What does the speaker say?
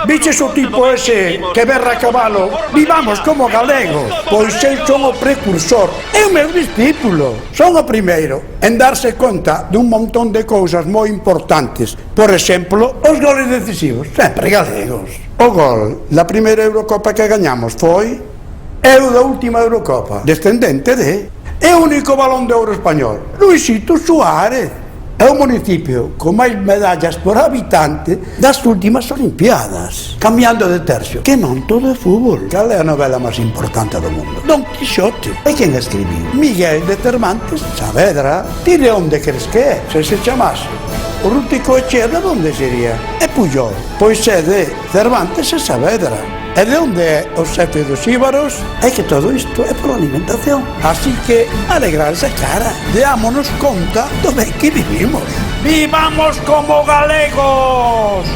Viches o tipo ese que berra a cabalo, vivamos como galegos, pois eu son o precursor, é o meu discípulo, son o primeiro en darse conta dun montón de cousas moi importantes. Por exemplo, os goles decisivos, sempre galegos. O gol da primeira Eurocopa que gañamos foi eu da última Eurocopa, descendente de, é o único balón de ouro español, Luisito Suárez. É o municipio con máis medallas por habitante das últimas Olimpiadas. Cambiando de tercio, que non todo é fútbol. Cal é a novela máis importante do mundo? Don Quixote. E quen escribiu? Miguel de Cervantes Saavedra. Ti de onde crees que é? Se chamase o Rútico Echea, de onde sería? É Puyol. Pois é de Cervantes e Saavedra. E de onde é o xefe dos íbaros? É que todo isto é por alimentación. Así que alegrarse a cara, deámonos conta do ben que vivimos. ¡Vivamos como galegos!